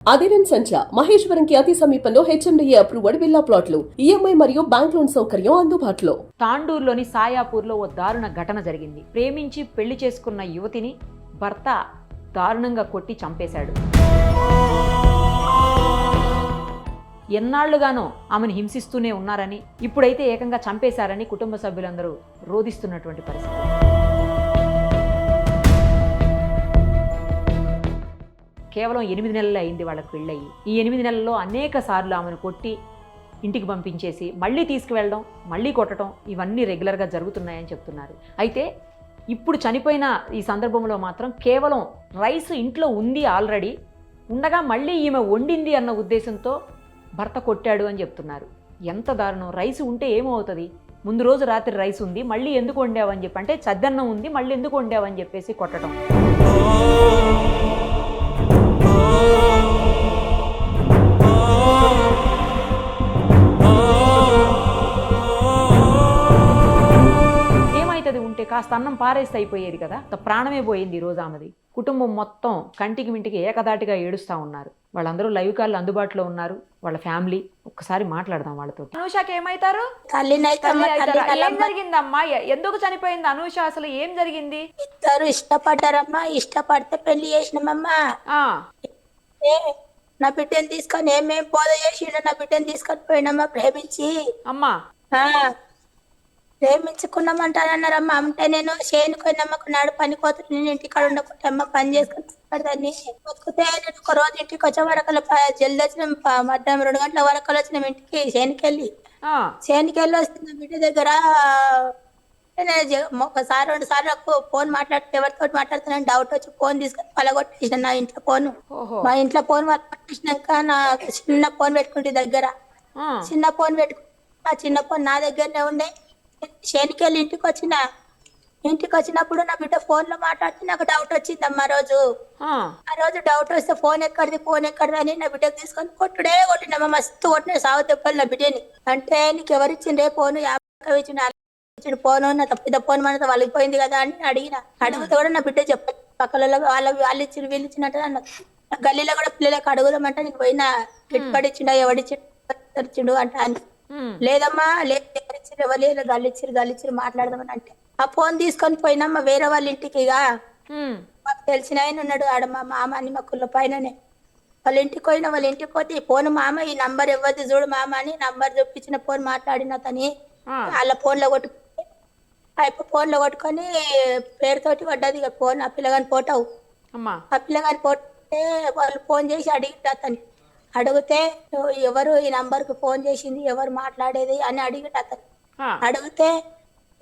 అదిరన్ సంచ మహేశ్వరంకి అతి సమీపంలో HMDA approved villa ప్లాట్లు ఈఎంఐ మరియు బ్యాంక్ లోన్ సౌకర్యం అందుబాటులో. తాండూరులోని సాయాపూర్లో ఓ దారుణ ఘటన జరిగింది. ప్రేమించి పెళ్లి చేసుకున్న యువతిని భర్త దారుణంగా కొట్టి చంపేశాడు. ఎన్నాళ్లుగానో ఆమెను హింసిస్తూనే ఉన్నారని, ఇప్పుడైతే ఏకంగా చంపేశారని కుటుంబ సభ్యులందరూ రోధిస్తున్నటువంటి పరిస్థితి. కేవలం 8 నెలలు అయింది వాళ్ళకి పెళ్ళయి. ఈ 8 నెలల్లో అనేక సార్లు ఆమెను కొట్టి ఇంటికి పంపించేసి మళ్ళీ తీసుకువెళ్ళడం, మళ్ళీ కొట్టడం, ఇవన్నీ రెగ్యులర్గా జరుగుతున్నాయని చెప్తున్నారు. అయితే ఇప్పుడు చనిపోయిన ఈ సందర్భంలో మాత్రం కేవలం రైస్ ఇంట్లో ఉంది ఆల్రెడీ ఉండగా మళ్ళీ ఈమె వండింది అన్న ఉద్దేశంతో భర్త కొట్టాడు అని చెప్తున్నారు. ఎంత దారుణం! రైస్ ఉంటే ఏమవుతుంది? ముందు రోజు రాత్రి రైస్ ఉంది, మళ్ళీ ఎందుకు వండావని చెప్పి, అంటే చద్దన్నం ఉంది, మళ్ళీ ఎందుకు వండావని చెప్పేసి కొట్టడం. ఉంటే కాస్త అన్నం పారేస్తే అయిపోయేది కదా. ప్రాణమే పోయింది ఈ రోజు ఆమెది. కుటుంబం మొత్తం కంటికి మింటికి ఏకదాటిగా ఏడుస్తూ ఉన్నారు. వాళ్ళందరూ లైవ్ కాల్ అందుబాటులో ఉన్నారు, వాళ్ళ ఫ్యామిలీ. ఒక్కసారి మాట్లాడదాం వాళ్ళతో. అనూషకి ఏమైతారు? ఏం జరిగిందమ్మా? ఎందుకు చనిపోయింది అనూష? అసలు ఏం జరిగింది? ఇద్దరు ఇష్టపడ్డారమ్మా, ఇష్టపడితే పెళ్లి చేసినామమ్మా. నా బిడ్డని తీసుకొని ఏమేం పోద చేసిండు, నా బిడ్డని తీసుకొని పోయినమ్మా ప్రేమించి. అమ్మా ప్రేమించుకున్నామంటానన్నారమ్మా. అంటే నేను చేనుకోయినమ్మా, నాడు పని కోతులు నేను ఇంటికాడ ఉండకుంటే అమ్మ పని చేసుకుని దాన్ని బతుకుతే నేను ఒక రోజు ఇంటికి వచ్చే వరకలు జల్ది వచ్చిన మధ్యాహ్నం 2 గంటల వరకలు వచ్చినాం ఇంటికి. చేనుకెళ్ళి వస్తున్న బిడ్డ దగ్గర ఒకసారి 2 సార్లు ఫోన్ మాట్లాడితే ఎవరితో మాట్లాడుతున్నాను డౌట్ వచ్చి ఫోన్ తీసుకొని పలగొట్టేసిన నా ఇంట్లో ఫోన్. మా ఇంట్లో ఫోన్ పట్టేసినాక నా చిన్న ఫోన్ పెట్టుకుంటే దగ్గర చిన్న ఫోన్ పెట్టుకుంటే ఆ చిన్న ఫోన్ నా దగ్గరనే ఉండే. చేనుకెళ్ళి ఇంటికి వచ్చినప్పుడు నా బిడ్డ ఫోన్ లో మాట్లాడితే నాకు డౌట్ వచ్చిందమ్మా. ఆ రోజు డౌట్ వస్తే ఫోన్ ఎక్కడిది అని నా బిడ్డకు తీసుకొని కొట్టినమ్మా. మస్తు కొట్టిన సాగు తెప్పలు నా బిడ్డని. అంటే నీకు ఎవరిచ్చిండే ఫోన్? 50 ఇచ్చిన ఫోన్, నా తప్పిద ఫోన్ మనతో వలిగిపోయింది కదా అని అడిగితే కూడా నా బిడ్డ చెప్పాలి. పక్కల వాళ్ళు ఇచ్చిన వీళ్ళు ఇచ్చినట్టు అన్న గల్లీలో కూడా పిల్లలకు అడుగుదామంటే నీకు పోయినా గిట్టుబడిచ్చిండా ఎవడిచ్చిండు అంటే అని. లేదమ్మా లేదు గల్లిచ్చిరు మాట్లాడదామని అంటే ఆ ఫోన్ తీసుకొని పోయినమ్మా వేరే వాళ్ళ ఇంటికి. ఇక మాకు తెలిసిన ఆయన ఉన్నాడు ఆడ, మా మామ అని మా కుళ్ళ పైననే. వాళ్ళ ఇంటికి పోతే ఈ ఫోన్ మామ ఈ నంబర్ ఇవ్వద్దు చూడు మామ అని నంబర్ చూపించిన ఫోన్ మాట్లాడిన తని వాళ్ళ ఫోన్ లో కొట్టుకొని పేరుతోటి పడ్డది ఇక ఫోన్. ఆ పిల్లగాని పోటావు ఆ పిల్లగాని పోతే వాళ్ళు ఫోన్ చేసి అడిగితే అతని అడిగితే ఎవరు ఈ నంబర్ కు ఫోన్ చేసింది, ఎవరు మాట్లాడేది అని అతను అడిగితే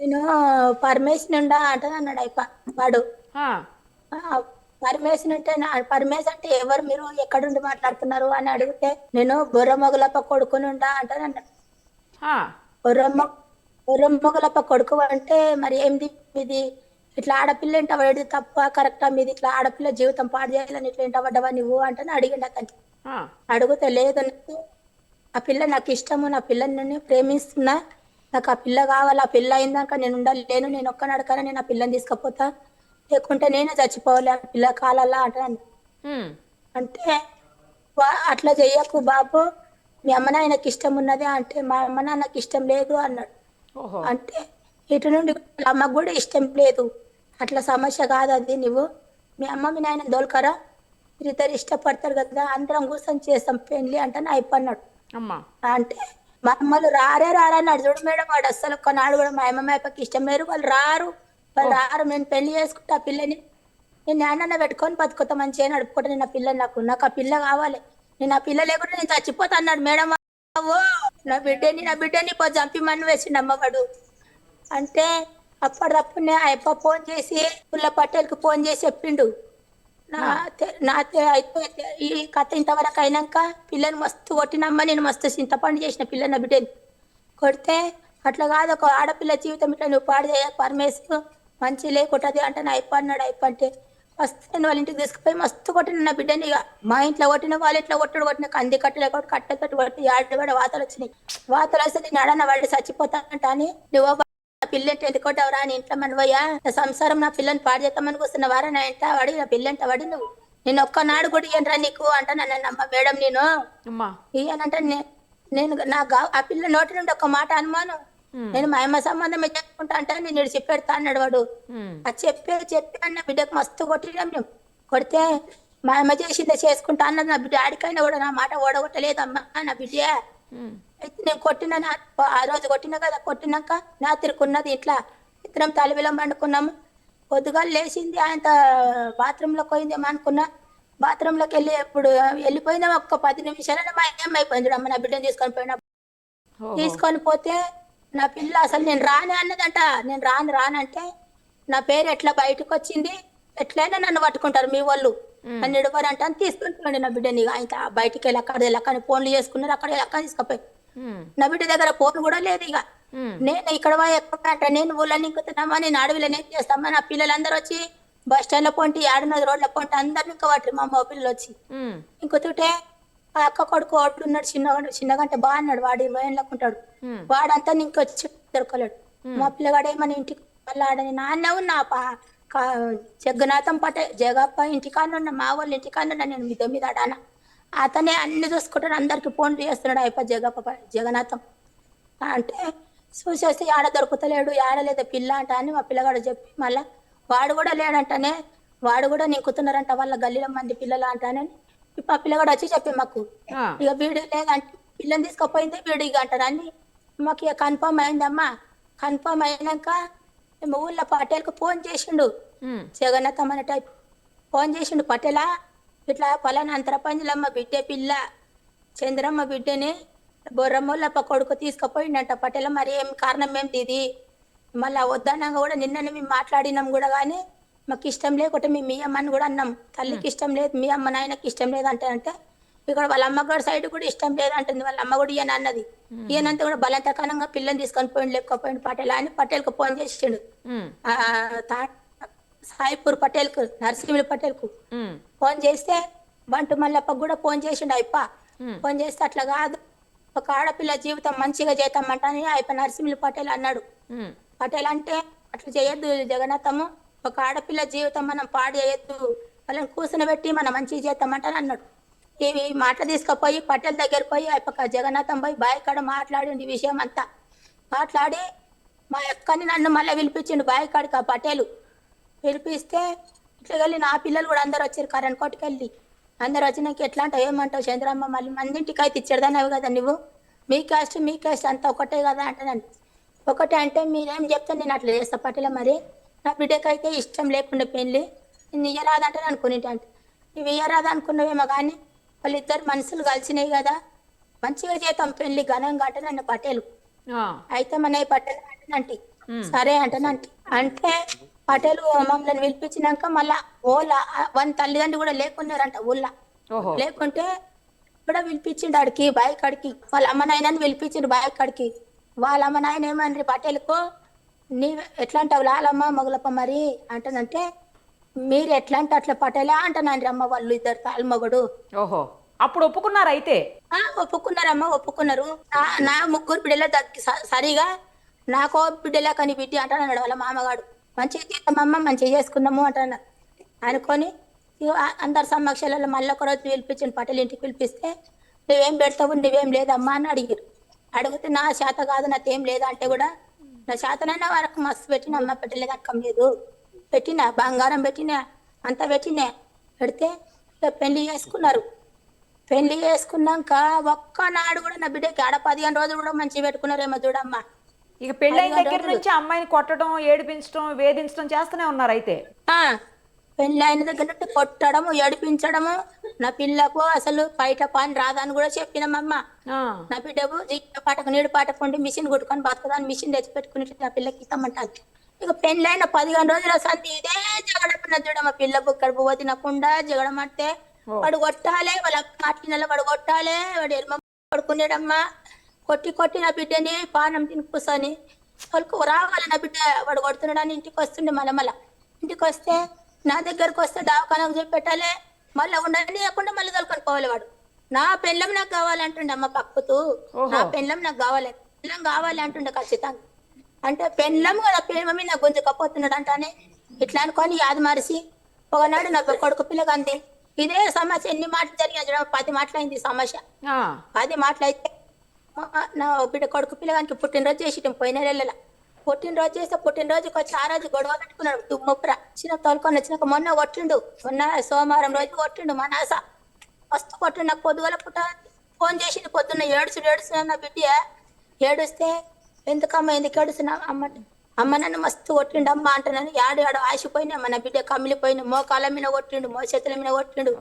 నేను పరమేశ్వర్ ఉండా అంటే అన్నాడు వాడు. పరమేశ్వర్ అంటే ఎవరు, మీరు ఎక్కడుండి మాట్లాడుతున్నారు అని అడిగితే నేను బొర్రమొగలప్ప కొడుకునుండా అంటే అన్నాడు. బొర్రమొగలప్ప కొడుకు అంటే మరి ఏంది మీది ఇట్లా ఆడపిల్ల ఇంట పడేది తప్ప కరెక్టా? మీది ఇట్లా ఆడపిల్ల జీవితం పాడు చేయాలని ఇట్లా ఇంట పడ్డవా నువ్వు అంటే అడిగిండు అతను. అడిగితే లేదు, ఆ పిల్ల నాకు ఇష్టము, నా పిల్లని ప్రేమిస్తున్నా, నాకు ఆ పిల్ల కావాలి, ఆ పిల్ల అయిందాక నేను ఉండలేను, నేను ఒక్క నడకనే నేను ఆ పిల్లని తీసుకపోతా, లేకుంటే నేనే చచ్చిపోవాలి, ఆ పిల్ల కాలల్లా అంటాను. అంటే అట్లా చెయ్యకు బాబు, మీ అమ్మ నాయనకి ఇష్టం ఉన్నది అంటే మా అమ్మ నాన్నకి ఇష్టం లేదు అన్నాడు. అంటే ఇటు నుండి అమ్మకు కూడా ఇష్టం లేదు, అట్లా సమస్య కాదు అది, నువ్వు మీ అమ్మ మీ నాయన దోల్కరా, మీరిద్దరు ఇష్టపడతారు కదా, అందరం కూర్చొని చేస్తాం పెళ్లి అంటే అయిపోన్నాడు. అంటే మా అమ్మలు రారన్నాడు. చూడు మేడం, వాడు అస్సలు కొన్నాడు కూడా మా అమ్మ మాయపకి ఇష్టం లేరు, వాళ్ళు రారు. నేను పెళ్లి చేసుకుంటా ఆ పిల్లని, నేను నాన్న పెట్టుకొని బతుకుతా, మంచిగా నడుపుకుంటా, నేను ఆ పిల్లని, నాకు ఆ పిల్ల కావాలి, నేను ఆ పిల్ల లేకుండా నేను చచ్చిపోతా అన్నాడు. మేడం నా బిడ్డని చంపిమని వేసిండు అమ్మవాడు. అంటే అప్పటిదప్పుడే అయ్యప్ప ఫోన్ చేసి పుల్ల పట్టేలకు ఫోన్ చేసి చెప్పిండు, అయితే ఈ కథ ఇంతవరకు అయినాక పిల్లని మస్తు కొట్టినమ్మా, నేను మస్తు చింతపండు చేసిన పిల్లని నా బిడ్డని కొడితే అట్లా కాదు, ఒక ఆడపిల్ల జీవితం ఇట్లా నువ్వు పాడు చేయ పరమేశ్వరు మంచి లేకుంటది అంటే నా అన్నాడు. అంటే మస్తు నేను వాళ్ళ ఇంటికి తీసుకుపోయి మస్తు కొట్టిన నా బిడ్డని. ఇక మా ఇంట్లో కొట్టిన వాళ్ళ ఇంట్లో కొట్టిన కంది కట్టలే కొట్టి కట్టెతోటి కొట్టి ఆడబడి వాతలు వచ్చినాయి. వాతలు వస్తే నేను అడన్న వాళ్ళు చచ్చిపోతానంట అని, నువ్వు పిల్లంటే ఎందుకు కొట్టావురా అని ఇంట్లో మనవయ్యా, నా సంసారం నా పిల్లని పాడు చేద్దామని కూర్చున్న వారా, నా ఇంట వాడి నా పిల్లంట వాడి నువ్వు నేను ఒక్కనాడు కూడా ఇయ్యనరా నీకు అంటానమ్మా మేడం నేను అమ్మా ఇయ్యనంటే నేను ఆ పిల్ల నోటి నుండి ఒక మాట అనుమాను నేను మా అమ్మ సంబంధం చెప్పుకుంటా అంటే నేను చెప్పెడతా అన్నాడు వాడు. అది చెప్పి అన్న బిడ్డకు మస్తు కొట్టినాం మేము. కొడితే మా అమ్మ చేసిందే చేసుకుంటా అన్నది. నా బిడ్డ ఆడికైనా కూడా నా మాట ఓడగొట్టలేదమ్మా నా బిడ్డ. అయితే నేను కొట్టిన ఆ రోజు కొట్టినా కదా, కొట్టినాక రాత్రికున్నది ఇట్లా ఇద్దరం తలవిలం పండుకున్నాము. పొద్దుగా లేచింది ఆయన బాత్రూంలోకి పోయిందేమో అనుకున్నా. బాత్రూంలోకి వెళ్ళి ఎప్పుడు వెళ్ళిపోయిందేమో ఒక్క 10 నిమిషాలనే మా ఏమైపోయింది అమ్మ నా బిడ్డను తీసుకొని పోయినప్పుడు. తీసుకొని పోతే నా పిల్ల అసలు నేను రాను అన్నదంట. నేను రానంటే నా పేరు ఎట్లా బయటకు వచ్చింది, ఎట్లయినా నన్ను పట్టుకుంటారు మీ వాళ్ళు నన్ను ఇడవరంట అని తీసుకొని పోయింది నా బిడ్డని. ఆయన బయటికి వెళ్ళి అక్కడ వెళ్ళకని ఫోన్లు చేసుకున్నారు, అక్కడ వెళ్ళక తీసుకుపోయి. నా బిడ్డ దగ్గర ఫోన్ కూడా లేదు. ఇక నేను ఇక్కడ ఎక్కడ అంటే నేను ఊళ్ళని ఇంకుతున్నామా, నేను అడవిలో ఏం చేస్తామా, నా పిల్లలందరూ వచ్చి బస్ స్టాండ్ లో పొంటి 6 రోడ్ల పొంటి అందరిని ఇంకా పట్టరు మా అమ్మ పిల్లలు వచ్చి. ఇంకొతుంటే ఆ అక్క కొడుకు ఒకడు ఉన్నాడు చిన్నగా అంటే బాగా అన్నాడు, వాడు 20 ఏళ్ళకు ఉంటాడు. వాడంతా ఇంకొచ్చి దొరకలేడు. మా పిల్లగాడు ఏమని ఇంటికి మళ్ళీ ఆడని నాన్న నా జగన్నాథం జగప్ప ఇంటికానున్నా, మా వాళ్ళు ఇంటికానున్నా, నేను మీద ఆడాన. అతనే అన్ని చూసుకుంటాడు, అందరికి ఫోన్లు చేస్తున్నాడు అయిపో జగన్నాథం అంటే. చూసేస్తే ఆడ దొరుకుతలేడు, ఆడలేదు పిల్ల అంట అని మా పిల్లగాడు చెప్పి మళ్ళా వాడు కూడా లేడంటనే, వాడు కూడా నీకుతున్నారంట వాళ్ళ గల్లీలో మంది పిల్లలు అంటానని మా పిల్లగాడు వచ్చి చెప్పి మాకు. ఇక వీడు లేదంటే పిల్లని తీసుకుపోయింది వీడు ఇక అంటారని మాకు ఇక కన్ఫర్మ్ అయిందమ్మా. కన్ఫర్మ్ అయినాక ఊళ్ళో పటేల్కు ఫోన్ చేసిండు, జగన్నాథం అనే టైప్ ఫోన్ చేసిండు. పటేలా ఇట్లా పలానా అంతరపంజలమ్మ బిడ్డే పిల్ల చంద్రమ్మ బిడ్డని బొర్రమ్మోళ్ళప్ప కొడుకు తీసుకుపోయిండంట పటేల. మరి ఏం కారణం ఏంటి ఇది, మళ్ళీ వద్దన్నాక కూడా నిన్ననే మేము మాట్లాడినాం కూడా, కానీ మాకు ఇష్టం లేకుంటే మేము మీ అమ్మని కూడా అన్నాం, తల్లికి ఇష్టం లేదు మీ అమ్మ నాయనకి ఇష్టం లేదు అంటే ఇక్కడ వాళ్ళ అమ్మగారి సైడ్ కూడా ఇష్టం లేదంటుంది. వాళ్ళ అమ్మ కూడా ఈయన అన్నది. ఈయనంతా కూడా బలవంతకరంగా పిల్లని తీసుకొని పోయిండు, లేకపోయిండు పటేల్ అని పటేల్కు ఫోన్ చేసిండు. సాయిపూర్ పటేల్కు, నరసింహుల పటేల్కు ఫోన్ చేస్తే బంటు మల్లప్పకు కూడా ఫోన్ చేసిండు అయిప. ఫోన్ చేస్తే అట్లా కాదు, ఒక ఆడపిల్ల జీవితం మంచిగా చేద్దామంటని అయిప నరసింహుల పటేల్ అన్నాడు. పటేల్ అంటే అట్లా చేయొద్దు జగన్నాథము, ఒక ఆడపిల్ల జీవితం మనం పాడు చేయొద్దు, వాళ్ళని కూర్చునబెట్టి మనం మంచిగా చేద్దామంటని అన్నాడు. ఇవి మాట తీసుకుపోయి పటేల్ దగ్గర పోయి అయిపోక జగన్నాథం పోయి బాయ్ కాడ మాట్లాడింది ఈ విషయం అంతా. మాట్లాడి మా అక్కని నన్ను మళ్ళీ పిలిపించిండు బాయ్ కాడికి. ఆ పటేలు పిలిపిస్తే ఇట్లా వెళ్ళి నా పిల్లలు కూడా అందరు వచ్చారు కరెంట్ కొట్టుకెళ్ళి. అందరు వచ్చినాక ఎట్లా అంటావు ఏమంటావు చంద్రమ్మ, మళ్ళీ మందింటికి అయితే ఇచ్చేదానవు కదా నువ్వు, మీ క్యాస్ట్ అంతా ఒకటే కదా అంటానండి. ఒకటే అంటే మీరేం చెప్తే నేను అట్లా చేస్తా పటేల. మరి నా బిడ్డకైతే ఇష్టం లేకుండా పెళ్ళి నేను ఇయ్యరాదంటే అనుకునేట అంటే నువ్వు ఇయ్యరాదు అనుకున్నావేమో, కానీ వాళ్ళిద్దరు మనసులు కలిసినాయి కదా, మంచిగా చేద్దాం పెళ్లి ఘనంగా అంటే నన్ను పటేలు. అయితే మన పటేల్ అంటేనంటే సరే అంటేనంటే అంటే పటేలు మమ్మల్ని పిలిపించినాక మళ్ళా ఓలా 1 తల్లిదండ్రులు కూడా లేకున్నారంట ఊళ్ళో. లేకుంటే కూడా పిలిపించిండు ఆడికి బాయ్ కాడికి, వాళ్ళ అమ్మ నాయనని పిలిపించిండు బాయ్ కాడికి. వాళ్ళ అమ్మ నాయన ఏమన్నారు పటేల్కు, నీ ఎట్లా అంటావు లాలమ్మ మొగలప్ప మరి అంటనంటే మీరు ఎట్లా అంటే అట్లా పటేలా అంటానండి అమ్మ వాళ్ళు ఇద్దరు తాళమొగడు. ఓహో, అప్పుడు ఒప్పుకున్నారు అయితే? ఒప్పుకున్నారమ్మ ఒప్పుకున్నారు. నా 3 బిడ్డల సరిగా నాకో బిడ్డలా కానీ బిడ్డ అంటానన్నాడు వాళ్ళ మామగాడు. మంచిగా చేద్దామమ్మ మంచిగా చేసుకుందాము అంటాను అనుకొని అందరి సమక్షాలలో మళ్ళీ ఒక రోజు పిలిపించాను పటేల్ ఇంటికి. పిలిపిస్తే నువ్వేం పెడతావు నువ్వేం లేదమ్మా అని అడిగారు. అడిగితే నా చేత కాదు నాకేం లేదా అంటే కూడా నా చేతనైనా వరకు మస్తు పెట్టిన అమ్మ పెట్టలేదు అక్కం లేదు, పెట్టినా బంగారం పెట్టినా అంతా పెట్టినా. పెడితే పెళ్లి చేసుకున్నారు. పెళ్లి చేసుకున్నాక ఒక్కనాడు కూడా నా బిడ్డకి 15 రోజులు కూడా మంచిగా పెట్టుకున్నారేమో చూడమ్మా. ఇక పెళ్ళైన దగ్గర నుంచి అమ్మాయిని కొట్టడం ఏడిపించడం వేధించడం చేస్తూనే ఉన్నారు అయితే? పెళ్లి అయిన దగ్గర నుండి కొట్టడము ఏడిపించడము. నా పిల్లకు అసలు బయట పని రాదని కూడా చెప్పినామమ్మ. నా బిడ్డకు పాటకు నీడు పాటకుండి మిషన్ కొట్టుకొని బతుకుదాని మిషన్ తెచ్చి పెట్టుకుని నా పిల్లకి ఇస్తామంటాను. ఇక పెళ్ళైన 15 రోజుల సంధి ఇదే జగడమన్న చూడమ్మ. పిల్ల బుక్కడు పువ్వు తినకుండా జగడమంటే వాడు కొట్టాలే, వాళ్ళ మాట్లాడిన వాడు కొట్టాలే, వాడు ఎరుమ పడుకునేడమ్మా. కొట్టి నా బిడ్డని పానం తిని కూర్చొని వాళ్ళకు రావాలి నా బిడ్డ వాడు కొడుతున్నాడని ఇంటికి వస్తుండే. మళ్ళీ ఇంటికి వస్తే నా దగ్గరకు వస్తే దవాఖానకు చెప్పి పెట్టాలి, మళ్ళీ ఉండకుండా మళ్ళీ తొలుకొని పోవాలి. వాడు నా పెళ్ళం నాకు కావాలంటుండే అమ్మ పక్కుతూ, నా పెళ్ళం నాకు కావాలి, పెళ్ళం కావాలి అంటుండే ఖచ్చితంగా. అంటే పెళ్ళం కదా పెళ్ళమీ నాకు గుంజుకపోతున్నాడు అంటానే ఇట్లా అనుకొని యాద మరిసి ఒకనాడు నా కొడుకు పిల్లగా అంది ఇదే సమస్య ఎన్ని మాటలు జరిగినా చూడ 10 మాటలైంది ఈ సమస్య. 10 మాటలైతే నా బిడ్డ కొడుకు పిల్లగానికి పుట్టినరోజు చేసి పోయిన నెలల పుట్టినరోజు చేస్తే పుట్టినరోజుకి వచ్చి ఆ రోజు గొడవ పెట్టుకున్నాడు. దుమ్ముప్ర చిన్న తోలుకొని వచ్చినాక మొన్న కొట్టిండు. మొన్న సోమవారం రోజు కొట్టిండు. మా నాస మస్తు కొట్టిండు. నాకు పొద్దుగల పుట్ట ఫోన్ చేసింది పొద్దున్న ఏడుస్తున్నా నా బిడ్డ ఏడుస్తే ఎందుకమ్మ ఎందుకు ఏడుస్తున్నావు అమ్మ నన్ను మస్తు కొట్టిండు అమ్మ అంటున్నాను. ఆడు ఆశపోయినా మన బిడ్డ కమిలిపోయిన మోకాల మీద కొట్టిండు, చేతుల మీద కొట్టిండు.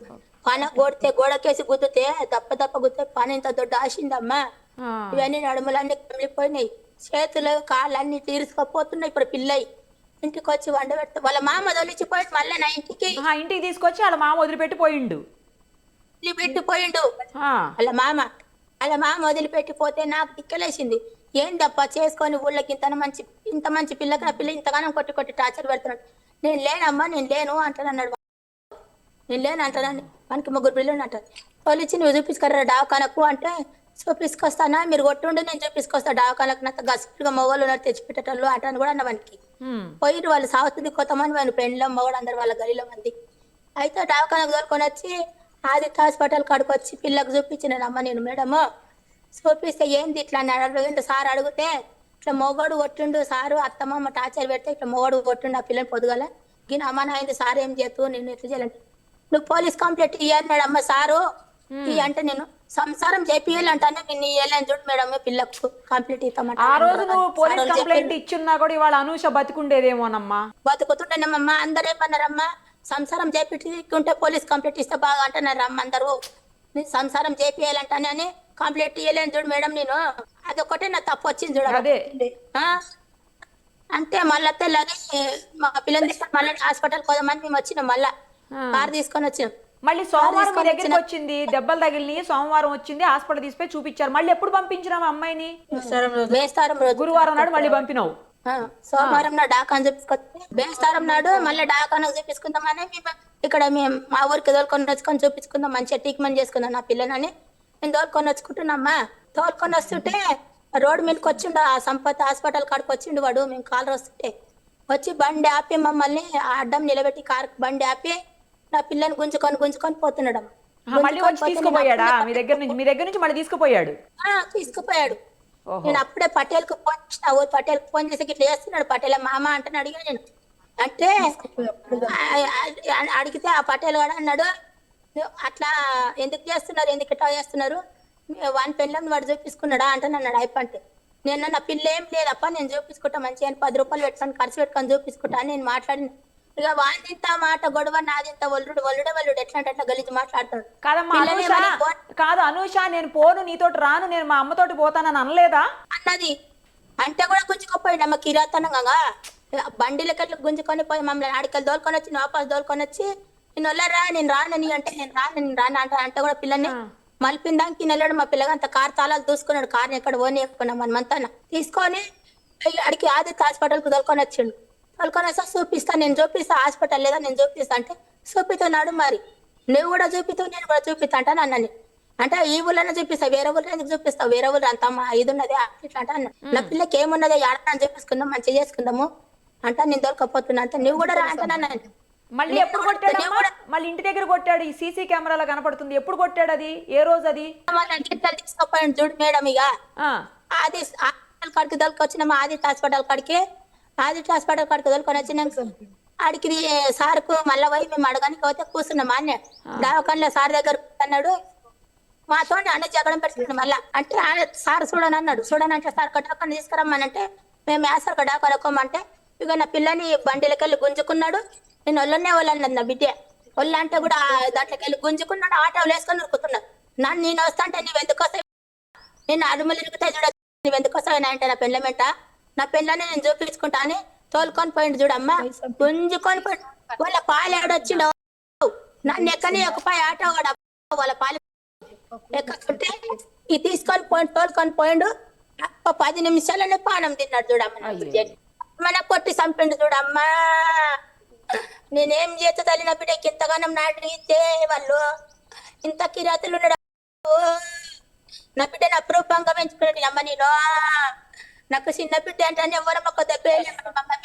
పాన కొడితే గోడకేసి గుద్దితే దప్ప గుద్దితే పాన ఇంత దొడ్డ ఆశిందమ్మా. ఇవన్నీ నడుములన్నీ కమిలిపోయినాయి, చేతులు కాళ్ళు అన్ని తీరుసుకపోతున్నాయి. ఇప్పుడు పిల్లయి ఇంటికి వచ్చి వండ పెడతా వాళ్ళ మామ వదిలిచ్చిపోయి మళ్ళీ నా ఇంటికి తీసుకొచ్చి వాళ్ళ మామ వదిలిపెట్టిపోయిండు. వాళ్ళ మామ వదిలిపెట్టిపోతే నాకు దిక్కలేసింది. ఏందప్ప చేసుకొని ఊళ్ళకి ఇంత మంచి పిల్లకి నా పిల్ల ఇంతగానో కొట్టి టార్చర్ పెడుతున్నాడు. నేను లేనమ్మా నేను లేను అంటానన్నాడు. నేను లేను అంటానని మనకి 3 పిల్లలు అంటారు. తోలిచ్చి నువ్వు చూపించుకరా డావకానకు అంటే చూపించుకొస్తానా మీరు కొట్టుండి నేను చూపించుకొస్తా డావకానకు నాకు గసిగా మొగోళ్ళు ఉన్నారు తెచ్చిపెట్టేటోళ్ళు అంటాను కూడా అన్న వానికి. పోయి వాళ్ళు సాగుతుంది కొత్తమంది వాళ్ళు పెండ్లో మొగడు అందరు వాళ్ళ గలిలో మంది. అయితే డావకానకు తోలుకొని వచ్చి ఆదిత్య హాస్పిటల్ కాడికి వచ్చి పిల్లకు చూపించినానమ్మ నేను. మేడము చూపిస్తే ఏంది ఇట్లా అడిగింది సార్. అడిగితే ఇట్లా మొగడు కొట్టిండు సారు అత్తమ్మ టార్చర్ పెడితే ఇట్లా మొగడు కొట్టిండు ఆ పిల్లని పొద్దుగల గిన అమ్మ అయింది సార్ ఏం చేస్తూ నేను ఎట్లా చేయాలంటే నువ్వు పోలీస్ కంప్లైంట్ ఇయ్యాలి అమ్మ సారు అంటే నేను సంసారం చేపియాలంటాను నిన్ను ఇయ్యాలని చూడు మేడం పిల్లకు కంప్లైంట్ ఇస్తామంట. ఆ రోజు నువ్వు పోలీస్ కంప్లైంట్ ఇచ్చున్నా కూడా ఇవాళ అనూష బతుకుండేదేమోనమ్మా. బతుకుతుంటేనమ్మా అందరూ ఏమన్నారమ్మా సంసారం చేపించుకుంటే పోలీస్ కంప్లైంట్ ఇస్తే బాగా అంటున్నారు అమ్మ అందరూ. నేను సంసారం చేపియాలంటానని కంప్లైంట్ ఇయ్యలేను చూడు మేడం నేను. అదొకటే నా తప్పు వచ్చింది చూడ. అంటే మళ్ళీ తెల్లది మా పిల్లలు తీసుకొని మళ్ళీ హాస్పిటల్ పోదామని మేము వచ్చినాం. మళ్ళా కార్ తీసుకొని వచ్చినాం. మళ్ళీ సోమవారం మీ దగ్గరికి వచ్చింది, దెబ్బలు తగిలిని సోమవారం వచ్చింది, హాస్పిటల్ తీసుకుపోయి చూపించారు. మళ్ళీ ఎప్పుడు పంపించినావు అమ్మాయిని? బేస్తారం రోజు గురువారం నాడు మళ్ళీ పంపినావు. సోమవారం నాడు డాకాను చూపించుకొచ్చి బేస్తారం నాడు మళ్ళీ డాకాను చూపించుకుందామని మేము ఇక్కడ మేము మా ఊరికి తోలుకొని వచ్చుకొని చూపించుకుందాం మంచిగా ట్రీట్మెంట్ చేసుకుందాం నా పిల్లలని నేను తోలుకొని వచ్చుకుంటున్నామ్మా. తోలుకొని వస్తుంటే రోడ్డు మీదకి వచ్చిండు ఆ సంపత్ హాస్పిటల్ కాడికి వచ్చిండు వాడు. మేము కాలర్ వస్తుంటే వచ్చి బండి ఆపి మమ్మల్ని అడ్డం నిలబెట్టి కార్ బండి ఆపి నా పిల్లని గుంజుకొని పోతున్నాడు. తీసుకుపోయాడా మీ దగ్గర నుంచి మళ్ళీ తీసుకుపోయాడు? తీసుకుపోయాడు. నేను అప్పుడే పటేల్కి ఫోన్ చేసిన పటేల్కి ఫోన్ చేసి ఇట్లా చేస్తున్నాడు పటేల్ మామ అంటే అడిగా నేను. అంటే అడిగితే ఆ పటేల్ కూడా అన్నాడు అట్లా ఎందుకు చేస్తున్నారు ఎందుకు ఇట్లా చేస్తున్నారు వాని పెళ్ళని వాడు చూపించుకున్నాడా అంటే అన్నాడు అయిపోంటే. నేను నా పిల్ల ఏం లేదప్ప నేను చూపించుకుంటా మంచిగా 10 రూపాయలు పెట్టుకొని ఖర్చు పెట్టుకొని చూపించుకుంటా అని నేను మాట్లాడిన. ఇక వాడింత మాట గొడవ నాదింత వల్లుడు ఎట్లా అంటే అట్లా గలీజు మాట్లాడతాడు. కాదు అనూష నేను పోను నీతోటి రాను నేను మా అమ్మతోటి పోతానని అనలేదా? అన్నది అంటే కూడా గుంజుకోపోయింది అమ్మ కిరాతనంగా బండిలకెట్లు గుంజుకొని పోయి మమ్మల్ని ఆడికలు దోలుకొని వచ్చి వాపస్ దోలుకొని వచ్చి నేను వల్లరా నేను రానని అంటే నేను రాను అంటే కూడా పిల్లని మలిపిందానికి నెల్లడు మా పిల్లగా అంత కార్ తాళాలు దూసుకున్నాడు. కార్ని ఎక్కడ ఓనియకున్నాం మనమంతా తీసుకొని అడిగి ఆదిత్య హాస్పిటల్కి దొరుకొని వచ్చిండు. దొరుకొని వస్తా చూపిస్తా నేను చూపిస్తా హాస్పిటల్ లేదా నేను చూపిస్తా అంటే చూపిస్తున్నాడు. మరి నువ్వు కూడా చూపిస్తావు నేను కూడా చూపిస్తా అంటే అన్నని అంటే ఈ ఊళ్ళో చూపిస్తా వేరే ఊళ్ళో ఎందుకు చూపిస్తావు వేరే ఊళ్ళో అంత ఇది ఉన్నది ఇట్లా అంటే అన్న నా పిల్లకి ఏమున్నది ఆడని చూపించుకుందాం మంచిగా చేసుకుందాము అంటే నేను దొరకపోతున్నా అంటే నువ్వు కూడా రా అంటే మళ్ళీ ఎప్పుడు కొట్టాడు? మళ్ళీ ఇంటి దగ్గర కొట్టాడు. ఈ సీసీ కెమెరాలో కనపడుతుంది. ఎప్పుడు కొట్టాడు? అది ఏ రోజు? అది తీసుకోపోయాడు చూడు మేడం. ఇక అది హాస్పిటల్ కాడికి దొరికొచ్చినాము ఆదిత్య హాస్పిటల్ కాడికి దొరికొని వచ్చినాక ఆడికి సార్కు మళ్ళీ పోయి మేము అడగానికి పోతే కూర్చున్నాం అన్న దావకాన్లో సార్ దగ్గర అన్నాడు. మాతో అన్న జగడం పెట్టుకున్నాడు. మళ్ళీ అంటే సార్ చూడనంటే సార్ కట్టకుండా తీసుకురమ్మనంటే మేము వేసారు కడాకొనుకోమంటే ఇక నా పిల్లని బండిలోకి వెళ్ళి గుంజుకున్నాడు. నేను వాళ్ళన్నది నా బిడ్డ ఒళ్ళు అంటే కూడా దాంట్లోకి వెళ్ళి గుంజుకున్నాడు. ఆటోలు వేసుకొని ఉరుకుతున్నాడు. నేను వస్తా అంటే నువ్వు ఎందుకు వస్తావు నేను అడుమలు ఇరుగుతాయి చూడ నువ్వు ఎందుకు వస్తావు అంటే నా పెళ్ళమెంట నా పెళ్ళని నేను చూపించుకుంటా అని తోలుకొని పోయిండు చూడమ్మా. గుంజుకొని పోయి వాళ్ళ పాలు ఎవడొచ్చిండు నన్ను ఎక్కని ఒకపాయి ఆటో కూడా వాళ్ళ పాలు ఎక్కకుంటే ఇది తీసుకొని పోయి తోలుకొని పోయిండు. 10 నిమిషాలనే పానం తిన్నాడు చూడమ్మా. మన కొట్టి చంపిండు చూడమ్మా. నేనేం చేస్తా తల్లి నా బిడ్డకి ఇంతగానం నాటితే వాళ్ళు ఇంత కిరాతలు ఉన్నాడు. నా బిడ్డని అప్రూపంగా పెంచుకున్నాడు అమ్మ. నేను నాకు చిన్న బిడ్డ అంటే ఎవరు ఒక దెబ్బ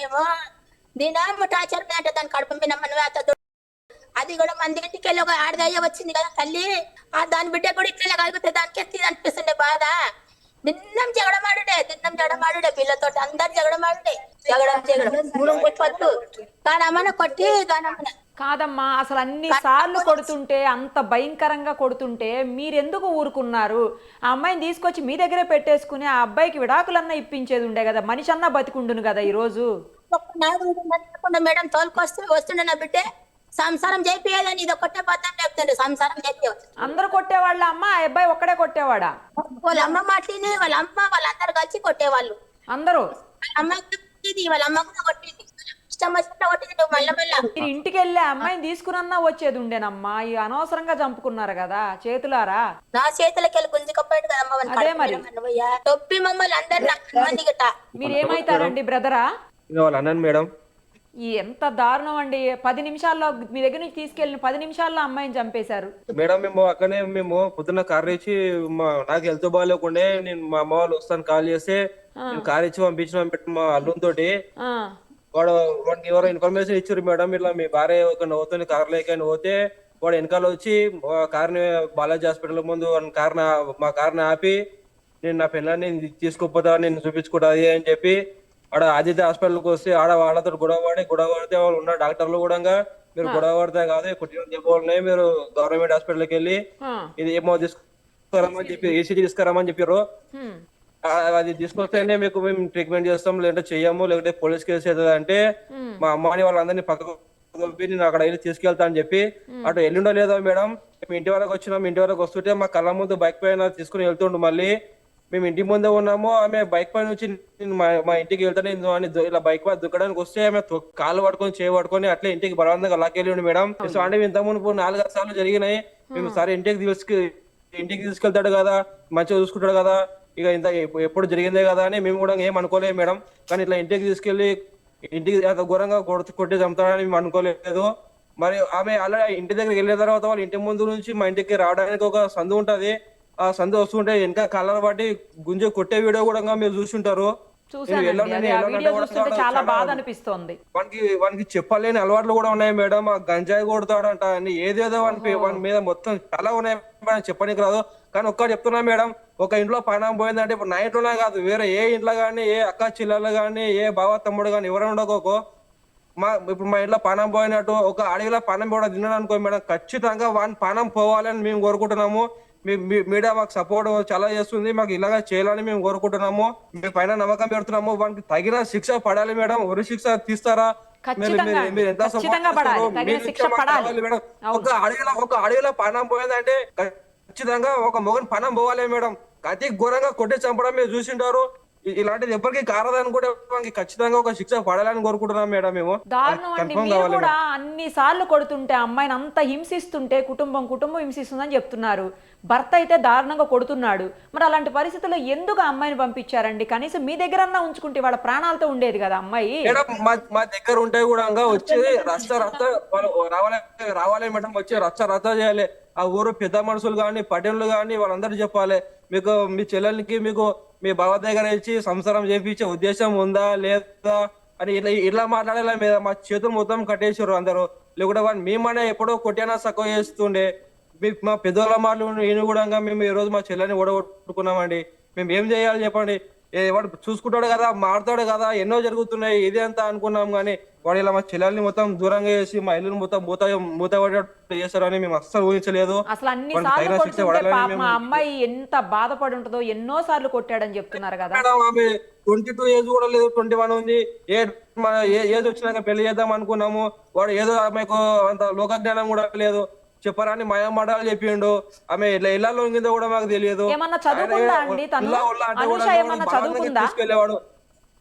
మేము దీనమ్మ టార్చర్ అంటే దాన్ని కడుపు మీద నువ్వు అది కూడా మన ఇంటికి వెళ్ళి ఒక ఆడదయ్య వచ్చింది కదా తల్లి, ఆ దాని బిడ్డ కూడా ఇట్లనే కలిగితే దానికి ఎత్తి అనిపిస్తుండే బాధ. దిన్నం జగడమాడుడే పిల్లతో అందరు జగడం మూలం కొట్టవద్దు, గానమ్మన కొట్టి గానమ్మన. కాదమ్మా, అసలు అన్ని సార్లు కొడుతుంటే, అంత భయంకరంగా కొడుతుంటే మీరెందుకు ఊరుకున్నారు? ఆ అమ్మాయిని తీసుకొచ్చి మీ దగ్గరే పెట్టేసుకుని ఆ అబ్బాయికి విడాకులన్నా ఇప్పించేది ఉండే కదా, మనిషి అన్నా బతికుండును కదా ఈరోజు. మేడం వస్తుండే నా బిడ్డే సంసారం చేపియాలని ఇది ఒక్కటే పద్ధతి చెప్తుండే, సంసారం చేపియవచ్చు. అందరూ కొట్టేవాళ్ళ అమ్మ, ఆ అబ్బాయి ఒక్కడే కొట్టేవాడా? వాళ్ళ అమ్మ మాటిని, వాళ్ళ అమ్మ వాళ్ళందరూ కలిసి కొట్టేవాళ్ళు. అందరూ అమ్మ కొట్టింది, వాళ్ళ అమ్మ కూడా కొట్టింది, ఇష్టం వచ్చినట్టు కొట్టింది. మళ్ళీ మీరు ఇంటికి వెళ్ళి అమ్మాయిని తీసుకురన్నా వచ్చేది ఉండేనమ్మా, ఈ అనవసరంగా చంపుకున్నారు కదా చేతులారా. నా చేతులకి వెళ్ళి గుంజుకపోయాడు కదా అదే మరి. తొప్పి మమ్మల్ని అందరు గిట్ట. మీరు ఏమైతారండి బ్రదరా? వాళ్ళ అన్నాను మేడం. ఎంత దారుణం అండి, 10 నిమిషాల్లో మీ దగ్గర నుంచి తీసుకెళ్ళిన 10 నిమిషాల్లో అమ్మాయిని చంపేశారు. మేడం మేము అక్కడనే పొద్దున్న కార్ ఇచ్చి నాకు హెల్త్ బాగాలేకుండే, నేను మా అమ్మ వాళ్ళు వస్తాను కాల్ చేస్తే నేను కార్ ఇచ్చి పంపించిన మా అల్లుని తోటి. వాడికి ఎవరో ఇన్ఫర్మేషన్ ఇచ్చారు మేడం, ఇట్లా మీ భార్య ఒక నవ్వుతుంది కార్ లేకని పోతే వాడు వెనకాల వచ్చి కార్ని బాలాజీ హాస్పిటల్ ముందు మా కార్ని ఆపి నేను నా పిల్లల్ని తీసుకోపోతా, నేను చూపించుకుంటా అని చెప్పి ఆడ ఆదిత్య హాస్పిటల్కి వస్తే వాళ్ళతో గొడవ పడితే వాళ్ళు ఉన్న డాక్టర్లు కూడా మీరు గొడవ పడితే కాదు కుట్టిన దెబ్బలున్నాయి, మీరు గవర్నమెంట్ హాస్పిటల్కి వెళ్ళి ఇది ఏమో తీసుకురామని చెప్పి ఏసీజీ తీసుకురామని చెప్పారు. అది తీసుకొస్తేనే మీకు మేము ట్రీట్మెంట్ చేస్తాం, లేదంటే చెయ్యము, లేదంటే పోలీస్ కేసు అవుతుంది అంటే మా అమ్మాని వాళ్ళందరినీ పక్కకు నేను అక్కడ వెళ్ళి తీసుకెళ్తా అని చెప్పి అటు వెళ్ళిండో లేదో మేడం. మేము ఇంటి వరకు వచ్చినాం, ఇంటి వరకు వస్తుంటే మా కళ్ళ ముందు బైక్ పైన తీసుకుని వెళ్తుండు. మళ్ళీ మేము ఇంటి ముందే ఉన్నాము, ఆమె బైక్ పైన నుంచి మా ఇంటికి వెళ్తానే ఇలా బైక్ పైన దుక్కడానికి వస్తే ఆమె కాళ్ళు పట్టుకొని చేయి పట్టుకొని అట్లా ఇంటికి బలవంతంగా లాకెళ్ళిండు మేడం. అంటే ఇంత మునుపు 4 సార్లు జరిగినాయి. మేము సరే ఇంటికి తీసుకెళ్తాడు కదా, మంచిగా చూసుకుంటాడు కదా, ఇక ఇంత ఎప్పుడు జరిగిందే కదా అని మేము కూడా ఏం అనుకోలేదు మేడం. కానీ ఇట్లా ఇంటికి తీసుకెళ్లి ఇంటికి అంత ఘోరంగా కొట్టి చంపుతాడని మేము అనుకోలేదు. మరి ఆమె అలా ఇంటి దగ్గరికి వెళ్ళిన తర్వాత వాళ్ళ ఇంటి ముందు నుంచి మా ఇంటికి రావడానికి ఒక సందు ఉంటది, ఆ సందు వస్తుంటే వెనక కళ్ళను బట్టి గుంజ కొట్టే వీడియో కూడా మీరు చూసుంటారు. వానికి చెప్పలేని అలవాట్లు కూడా ఉన్నాయి మేడం. ఆ గంజాయి కొడతాడంట, ఏదేదో వాని మీద మొత్తం చాలా ఉన్నాయి, చెప్పడానికి రాదు. కానీ ఒక్కటి చెప్తున్నా మేడం, ఒక ఇంట్లో ప్రాణం పోయిందంటే ఇప్పుడు నా ఇంట్లోనే కాదు, వేరే ఏ ఇంట్లో కానీ, ఏ అక్క చెల్లెలు కానీ, ఏ బావ తమ్ముడు కానీ ఎవరైనా ఉండకోకో ఇప్పుడు మా ఇంట్లో ప్రాణం పోయినట్టు ఒక అడవిలో ప్రాణం కూడా తిన్నాను అనుకో మేడం, ఖచ్చితంగా వాని ప్రాణం పోవాలని మేము కోరుకుంటున్నాము. మీడియా మాకు సపోర్ట్ చాలా చేస్తుంది, మాకు ఇలాగా చేయాలని మేము కోరుకుంటున్నాము. మీ పైన నమ్మకం పెడుతున్నాము. వానికి తగిన శిక్ష పడాలి మేడం. ఉరి శిక్ష తీస్తారా? మీరు ఎంత మేడం? ఒక అడవిలో ప్రాణం పోయిందంటే ఖచ్చితంగా ఒక మొగన్ ప్రాణం పోవాలి మేడం. అతి ఘోరంగా కొట్టి చంపడం మీరు చూసింటారు. ఇలాంటిది ఎవరికి కారదని కూడా ఖచ్చితంగా ఒక శిక్ష పడాలని కోరుకుంటున్నాం మేడం. మేము దారుణం అండి, మీరు కూడా అన్ని సార్లు కొడుతుంటే అమ్మాయిని అంత హింసిస్తుంటే కుటుంబం హింసిస్తుందని చెప్తున్నారు. భర్త అయితే దారుణంగా కొడుతున్నాడు. మరి అలాంటి పరిస్థితుల్లో ఎందుకు అమ్మాయిని పంపించారండి? కనీసం మీ దగ్గర ఉంచుకుంటే వాళ్ళ ప్రాణాలతో ఉండేది కదా అమ్మాయి. మా దగ్గర ఉంటే కూడా వచ్చి రచ్చ రావాలి మేడం, వచ్చి రచ్చ చేయాలి. ఆ ఊరు పెద్ద మనుషులు కానీ పట్టణులు కానీ వాళ్ళందరూ చెప్పాలి, మీకు మీ చెల్లెలకి మీకు మీ బావ దగ్గర ఇచ్చి సంసారం చేపించే ఉద్దేశం ఉందా లేదా అని ఇలా మాట్లాడేలా మీద మా చేతులు మొత్తం కట్టేసారు అందరూ. లేకుంటే వాడిని మేమనే ఎప్పుడో కొట్టేనా సక్కువ చేస్తుండే. మా పెద్దవాళ్ళ మాటలు నేను కూడా మేము ఈ రోజు మా చెల్లెని ఓడగొట్టుకున్నామండి. మేము ఏం చేయాలి చెప్పండి? వాడు చూసుకుంటాడు కదా, మారుతాడు కదా, ఎన్నో జరుగుతున్నాయి, ఇదే అంతా అనుకున్నాం. కానీ వాడు ఇలా మా చెల్లెల్ని మొత్తం దూరంగా చేసి మా ఇల్లుని మొత్తం మూత పడేటట్టు చేస్తారని మేము అస్సలు ఊహించలేదు. అసలు అన్ని సార్లు కొడుతుంటే మా అమ్మాయి ఎంత బాధపడి ఉంటుందో, ఎన్నో సార్లు కొట్టాడని చెప్తున్నారు కదా. ఆమె 22 ఏజ్ కూడా లేదు, 21 ఉంది. ఏజ్ వచ్చినాక పెళ్లి చేద్దాం అనుకున్నాము. వాడు ఏదో ఆమెకు అంత లోక జ్ఞానం కూడా లేదు, చెప్పరాని మాటలు చెప్పిండు. ఆమె ఇళ్లలో ఉందో కూడా మాకు తెలియదు. తీసుకెళ్లేవాడు.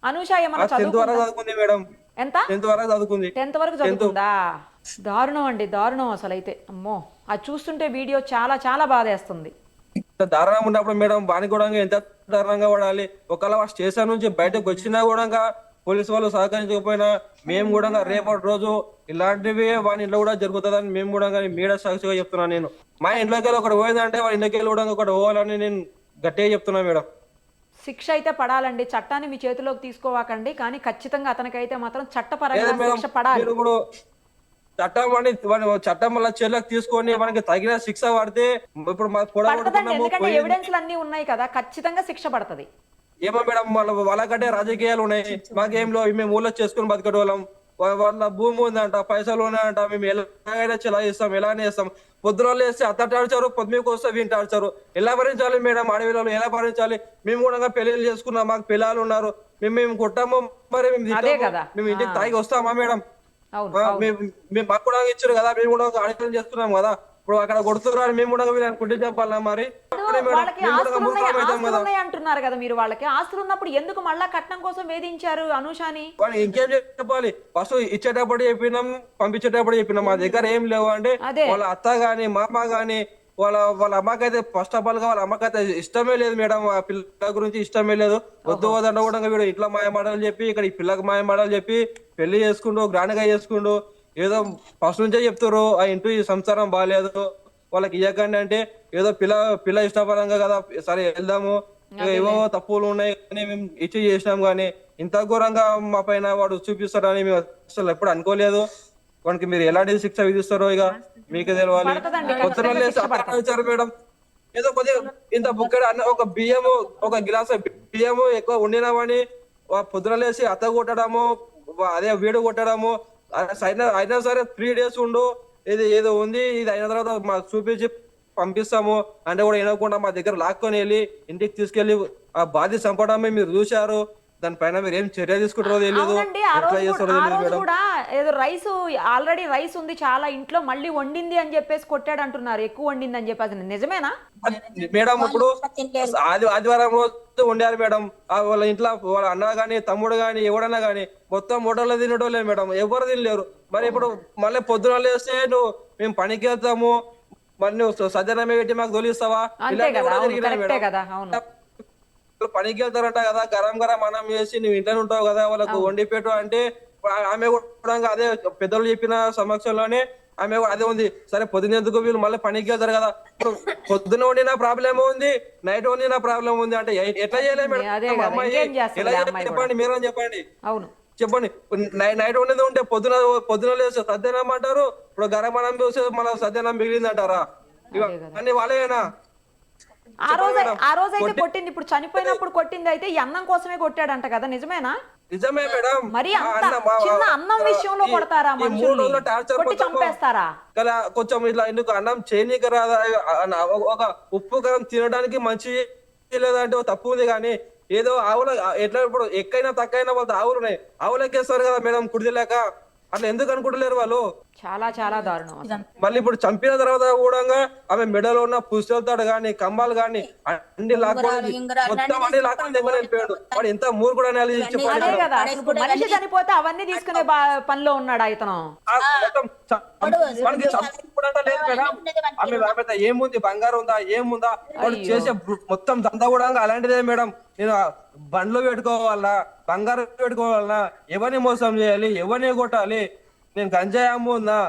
10th వరకు చదువుకుంది మేడం. ఎంత? 10th వరకు చదువుకుంది. 10th వరకు చదువుకుందా? దారుణం అండి, దారుణం అసలు అయితే. అమ్మో, అది చూస్తుంటే వీడియో చాలా చాలా బాధేస్తుంది. దారుణంగా ఉన్నప్పుడు మేడం వానికి కూడా ఎంత దారుణంగా పడాలి. ఒకవేళ స్టేషన్ నుంచి బయటకు వచ్చినా కూడా పోలీసు వాళ్ళు సహకరించకపోయినా మేము కూడా రేపటి రోజు ఇలాంటివి వాని ఇంట్లో కూడా జరుగుతుందని మేము కూడా మీడియా సాక్షిగా చెప్తున్నాను. నేను మా ఇంట్లోకి వెళ్ళి ఒకటి పోయిందంటే వాళ్ళ ఇంట్లోకి వెళ్ళి కూడా ఒకటి పోవాలని నేను గట్టిగా చెప్తున్నా మేడం. శిక్ష అయితే పడాలండి, చట్టాన్ని మీ చేతిలోకి తీసుకోవాకండి. కానీ ఖచ్చితంగా అతనికైతే మాత్రం చట్టపరంగా శిక్ష పడాలి. చట్టం వల్ల చర్యలకు తీసుకొని మనకి తగిన శిక్ష పడితే ఇప్పుడు పడతదండి, ఎందుకంటే ఎవిడెన్స్లు అన్ని ఉన్నాయి కదా, ఖచ్చితంగా శిక్ష పడుతుంది. ఏమో మేడం వాళ్ళకంటే రాజకీయాలు ఉన్నాయి, మాకేం లో మేము ఊళ్ళో చేసుకుని బతికేటోళ్ళం. వాళ్ళ భూమి ఉందంట, పైసలు ఉన్నాయంట, మేము ఎలాగైనా చెలాయిస్తాం, ఎలానే చేస్తాం. పొద్దున వేస్తే అత్తట ఆడిచారు, పొద్దుమీకు వస్తే వీంట ఆడిచారు. ఎలా భరించాలి మేడం? అడవిలో ఎలా భరించాలి? మేము కూడా పెళ్లిళ్ళు చేసుకున్నాం, మాకు పిల్లలు ఉన్నారు, మేము కొట్టాము, మరి మేము ఇంటికి తాగి వస్తామా మేడం? మేము మాకు కూడా ఇచ్చారు కదా, మేము కూడా ఆడికలు చేస్తున్నాం కదా. ఇప్పుడు అక్కడ కొడుతున్నారు, మేము కూడా వీళ్ళని కుట్టి చెప్పాలా? మరి వాళ్ళకి ఆస్తులు ఉన్నాయి అంటున్నారు కదా మీరు, వాళ్ళకి ఆస్తులు ఉన్నప్పుడు ఎందుకు మళ్ళా కట్నం కోసం వేధించారు అనూషాని? ఇంకేం చెప్పాలి? ఫస్ట్ ఇచ్చేటప్పుడు చెప్పినాం, పంపించేటప్పుడు చెప్పినాం, మా దగ్గర ఏం లేవు అంటే వాళ్ళ అత్త గాని మామ గాని వాళ్ళ అమ్మకైతే ఫస్ట్ ఆఫ్ ఆల్ గా వాళ్ళ అమ్మకైతే ఇష్టమే లేదు మేడం, ఆ పిల్ల గురించి ఇష్టమే లేదు. వద్దు వద్దంట కూడా వీడు ఇట్లా మాయమాటలు చెప్పి ఇక్కడ ఈ పిల్లకి మాయమాటలు చెప్పి పెళ్లి చేసుకుంటూ గ్రాండ్ గా చేసుకుంటూ ఏదో ఫస్ట్ నుంచే చెప్తారు ఆ ఇంటూ ఈ సంసారం బాగాలేదు వాళ్ళకి ఇవ్వకండి అంటే ఏదో పిల్ల ఇష్టపరంగా కదా సరే వెళ్దాము, ఏవో తప్పులు ఉన్నాయి కానీ మేము ఇచ్చి చేసినాం. కానీ ఇంత ఘోరంగా మా పైన వాడు చూపిస్తారని మేము అసలు ఎప్పుడు అనుకోలేదు. వానికి మీరు ఎలాంటి శిక్ష విధిస్తారో ఇక మీకే తెలవాలి. కొత్తరు మేడం ఏదో కొద్దిగా ఇంత బుక్కడ ఒక బియ్యము ఒక గిలాస్ బియ్యము ఎక్కువ వండినామని పొద్దున లేసి అత్త కొట్టడము, అదే వీడు కొట్టడము, అయినా సరే 3 days ఉండు, ఇది ఏదో ఉంది, ఇది అయిన తర్వాత మాకు చూపించి పంపిస్తాము అంటే కూడా వినకుండా మా దగ్గర లాక్కొని వెళ్ళి ఇంటికి తీసుకెళ్లి ఆ బాధ చంపడమే మీరు చూశారు. దానిపైన మీరు ఏం చర్య తీసుకుంటారో తెలియదు, ఎట్లా చేస్తారో తెలియదు మేడం. ఏదో రైస్ ఆల్రెడీ రైస్ ఉంది చాలా ఇంట్లో, మళ్ళీ వండింది అని చెప్పేసి కొట్టాడు అంటున్నారు, ఎక్కువ వండింది అని చెప్పేసి. నిజమేనా మేడం? ఇప్పుడు ఆదివారం రోజు వండారు మేడం, వాళ్ళ ఇంట్లో వాళ్ళ అన్న గాని తమ్ముడు గాని ఎవడన్నా గాని మొత్తం హోటల్లో తినటోలేదు మేడం, ఎవరు తినలేరు. మరి ఇప్పుడు మళ్ళీ పొద్దున లేస్తే నువ్వు మేము పనికి వెళ్తాము, మరి నువ్వు సజ్జనమే పెట్టి మాకు తొలిస్తావా? పనికి వెళ్తారంట కదా, గరం అన్నం చేసి నువ్వు ఇంట్లో ఉంటావు కదా, వాళ్ళకు వండి పెట్టు అంటే ఆమె కూడా అదే పెద్దలు చెప్పిన సమక్షంలోనే ఆమె అదే ఉంది. సరే పొద్దున ఎందుకు వీళ్ళు మళ్ళీ పనికి వెళ్తారు కదా, ఇప్పుడు పొద్దున వండిన ప్రాబ్లం ఉంది, నైట్ వండిన ప్రాబ్లం ఉంది అంటే ఎట్లా చేయలేదు మేడం? అమ్మాయి ఎలా చెప్పండి, మీరని చెప్పండి. చెప్పండి, నైట్ వండేది ఉంటే పొద్దున లేస్తే సద్యనం అంటారు, ఇప్పుడు గరం అన్నం చూస్తే మళ్ళీ సద్యనం మిగిలింది అంటారా? అన్ని వాళ్ళేనా? ఆ రోజు అయితే కొట్టింది, ఇప్పుడు చనిపోయినప్పుడు కొట్టింది అయితే ఈ అన్నం కోసమే కొట్టాడంట కదా, నిజమేనా? నిజమే మేడం. మరి చిన్న అన్నం విషయంలో కొడతారా మనుషుల్ని, కొట్టి చంపేస్తారా? కదా కొంచెం ఇట్లా ఎందుకు అన్నం చేయనీకి రాదా? ఒక ఉప్పు కారం తినడానికి మంచి లేదంటే తప్పు ఉంది, కానీ ఏదో ఆవుల ఎట్లా ఇప్పుడు ఎక్కైనా తక్కైనా వాళ్ళతో ఆవులు ఉన్నాయి, ఆవులకేస్తారు కదా మేడం కుడిలేక, అట్లా ఎందుకు అనుకుంటలేరు వాళ్ళు? చాలా చాలా దారుణం. మళ్ళీ ఇప్పుడు చంపిన తర్వాత కూడా ఆమె మెడలో ఉన్న పుస్తకాలు గాని కంబాలు గాని అన్ని లాక్కొని మొత్తం అన్ని లాక్కొని దగ్గర వెళ్ళిపోయాడు. వాడు ఎంత మూర్ఖుడు అని మనిషి చనిపోతే అవన్నీ తీసుకునే పనిలో ఉన్నాడు ఇతను. ఆమె ఏముంది, బంగారం ఉందా, ఏముందా, వాడు చేసే మొత్తం దందా కూడా అలాంటిదే మేడం. నేను బండ్లు పెట్టుకోవాలన్నా, బంగారం పెట్టుకోవాలన్నా, ఎవరిని మోసం చేయాలి, ఎవరిని కొట్టాలి, నేను గంజాయి అమ్ముందా,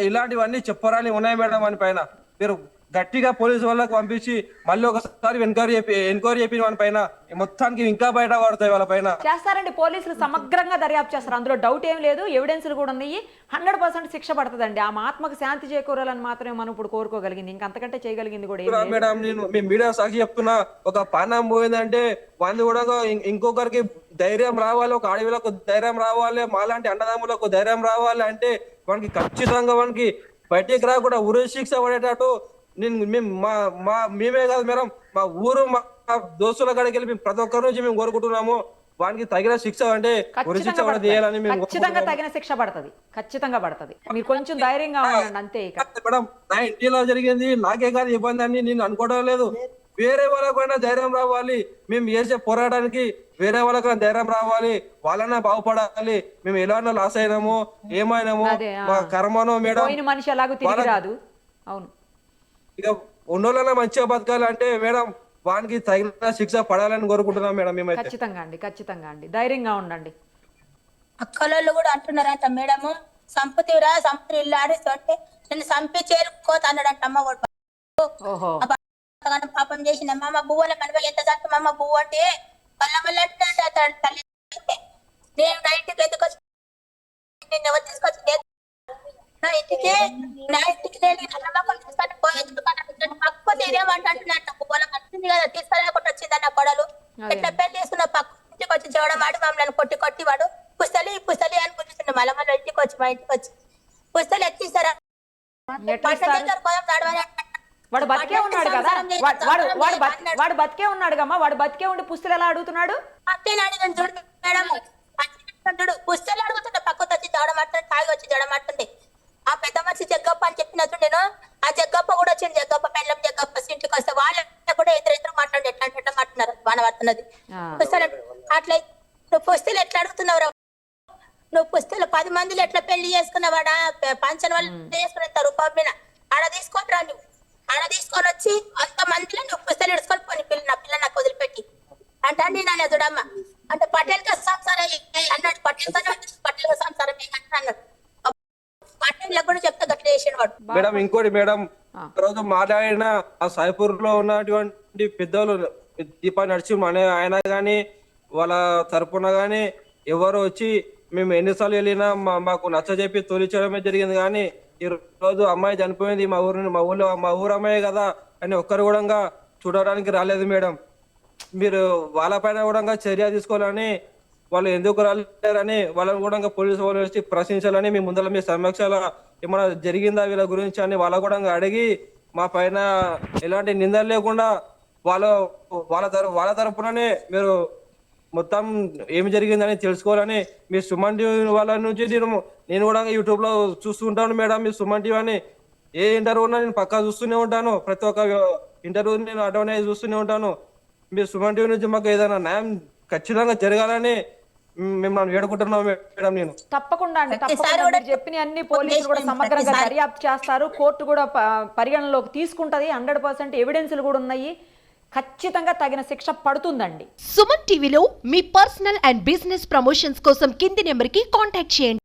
ఇలాంటివన్నీ చెప్పరాని ఉన్నాయి మేడం. అని పైన మీరు గట్టిగా పోలీసు వాళ్ళకి పంపించి మళ్ళీ ఒకసారి ఎంక్వైరీ చెప్పిన వాని పైన మొత్తానికి ఇంకా బయట పడతాయి వాళ్ళ పైన. చేస్తారండి పోలీసులు, సమగ్రంగా దర్యాప్తు చేస్తారు, అందులో డౌట్ ఏం లేదు, ఎవిడెన్స్లు కూడా ఉన్నాయి. 100% శిక్ష పడుతుందండి. ఆ ఆత్మకు శాంతి చేకూరాలని మాత్రమే మనం ఇప్పుడు కోరుకోగలిగింది, ఇంకంతకంటే చేయగలిగింది కూడా మేడం. నేను మీ మీడియా సాక్షి చెప్తున్నా, ఒక పానం పోయిందంటే వాంది కూడా ఇంకొకరికి ధైర్యం రావాలి, ఒక అడవిలకు ధైర్యం రావాలి, మాలాంటి అన్నదమ్ములకు ధైర్యం రావాలి అంటే వానికి ఖచ్చితంగా వానికి బయటికి రాకుండా ఉరి శిక్ష పడేటట్టు మేమే కాదు మేడం, మా ఊరు మా దోస్తుల కాడికి వెళ్ళి ప్రతి ఒక్కరి నుంచి మేము కోరుకుంటున్నాము, వానికి తగిన శిక్ష అంటే ఉరి శిక్ష కూడా చేయాలని మేము ఖచ్చితంగా తగిన శిక్ష పడుతుంది, ఖచ్చితంగా పడుతుంది. మీరు కొంచెం ధైర్యంగా ఉండండి అంతే. మేడం నా ఇంటిలో జరిగింది నాకే కాదు ఇబ్బంది అని నేను అనుకోవడం లేదు, వేరే వాళ్ళకైనా ధైర్యం రావాలి, మేము చేసే పోరాటానికి వేరే వాళ్ళకైనా ధైర్యం రావాలి, వాళ్ళైనా బాగుపడాలి. మేము ఎలానో లాస్ అయినాము, ఏమైనాము, మా కర్మనో మేడం, మనిషి ఎలాగో తిరిగి రాదు. అవును, ఇక ఉన్నోళ్ళైనా మంచిగా బతకాలంటే మేడం వానికి తగిన శిక్ష పడాలని కోరుకుంటున్నాం మేడం. మేము ఖచ్చితంగా అండి ధైర్యంగా ఉండండి. అక్కలోళ్ళు కూడా అంటున్నారంట మేడము, సంపతిరా సంపతి ఇల్లు ఆడిస్తుంటే నేను సంపి చేరుకోత అన్నాడంట అమ్మ కూడా. పాపం చేసిన మామ బువ్వల మనవ ఎంత చక్క మామ బువ్వ అంటే మళ్ళా మళ్ళీ తల్లి నేను నైట్కి ఎందుకు వచ్చి ఎవరు తీసుకొచ్చి నా ఇంటికి నేను నల్లమొక్కలు తీసుకొని పోయి పక్క తీరేమంటే పొలం వచ్చింది కదా తీసుకురాకుండా వచ్చింది అన్న కొడలు ఎట్లా పెళ్లి చేసుకున్న పక్క ఇంటికి వచ్చి చూడమాడు మమ్మల్ని కొట్టి వాడు పుస్తలి అని కూర్చుండే మళ్ళీ ఇంటికి వచ్చి మా ఇంటికి వచ్చి పుస్తలు ఎత్తిస్తారా వాడు బతికే ఉన్నాడు కదా, వాడు బతికే ఉన్నాడు కమ్మా, వాడు బతికే ఉండి పుస్తలు ఎలా అడుగుతున్నాడు? అంతేనాడు చూడు మేడం, చూడు పుస్తలు అడుగుతుండే పక్కకు వచ్చి చూడమంటుండే, తాగి వచ్చి చూడమంటుండే. ఆ పెద్ద మనిషి జగ్గప్ప అని చెప్పినట్టు నేను ఆ జగ్గప్ప కూడా వచ్చింది, జగ్గప్ప పెళ్ళం జగ్గప్ప ఇంటికి వస్తే వాళ్ళు కూడా ఇద్దరు మాట్లాడి ఎట్లా మాట్లాడుతున్నారు బాగా పడుతున్నది పుస్తలు. అట్లా నువ్వు పుస్తలు ఎట్లా అడుగుతున్నావు? నువ్వు పుస్తలు 10 మందిలో ఎట్లా పెళ్లి చేసుకున్నావాడా? పంచన్ వాళ్ళు చేసుకుని రూపాయల మీద ఆడ తీసుకొని రా, నువ్వు ఆడ తీసుకొని వచ్చి అంత మందిలో నువ్వు పుస్తలు ఎడుచుకొని పోయి నా పిల్ల నాకు వదిలిపెట్టి అంటే నేను చూడమ్మ అంటే పటేల్ గా సంసారం అన్నాడు, పటేల్ సంసారం అన్నాడు. పటేల్ కూడా చెప్తా గట్ల చేసిన వాడు. మేడం ఇంకోటి మేడం, రోజు మాట్లాడిన ఆ సాయిపూర్ లో ఉన్నటువంటి పెద్దలు దీపాన్ని నడిచి ఆయన గాని వాళ్ళ తరపున గాని ఎవరు వచ్చి మేము ఎన్నిసార్లు వెళ్ళినా మాకు నచ్చ చెప్పి తోలించడమే జరిగింది. కానీ ఈ రోజు అమ్మాయి చనిపోయింది మా ఊరు అమ్మాయి కదా అని ఒక్కరు కూడా చూడడానికి రాలేదు మేడం. మీరు వాళ్ళ పైన కూడా చర్య తీసుకోవాలని, వాళ్ళు ఎందుకు రాలేరని వాళ్ళని కూడా పోలీసు వాళ్ళు వచ్చి ప్రశ్నించాలని మీ ముందర మీ సమక్షాల ఏమైనా జరిగిందా వీళ్ళ గురించి అని వాళ్ళ కూడా అడిగి మా పైన ఎలాంటి నిందలు లేకుండా వాళ్ళ తరపుననే మీరు మొత్తం ఏమి జరిగిందని తెలుసుకోవాలని మీ సుమన్ టీవీ వాళ్ళ నుంచి నేను కూడా యూట్యూబ్ లో చూస్తూ ఉంటాను మేడం. మీ సుమన్ టీవీ అని ఏ ఇంటర్వ్యూ ఉన్నా నేను పక్కా చూస్తూనే ఉంటాను, ప్రతి ఒక్క ఇంటర్వ్యూ నేను అడ్వర్టైజ్ చూస్తూనే ఉంటాను. మీ సుమన్ టీవీ నుంచి మాకు ఏదైనా న్యాయం ఖచ్చితంగా జరగాలని మిమ్మల్ని వేడుకుంటున్నాం మేడం. నేను తప్పకుండా అండి, తప్పకుండా మీరు చెప్పిన అన్ని పోలీసులు కూడా సమగ్రంగా దర్యాప్తు చేస్తారు, కోర్టు కూడా పరిగణనలోకి తీసుకుంటది. 100% ఎవిడెన్స్లు కూడా ఉన్నాయి, ఖచ్చితంగా తగిన శిక్ష పడుతుందండి. సుమన్ టీవీలో మీ పర్సనల్ అండ్ బిజినెస్ ప్రమోషన్స్ కోసం కింది నెంబర్కి కాంటాక్ట్ చేయండి.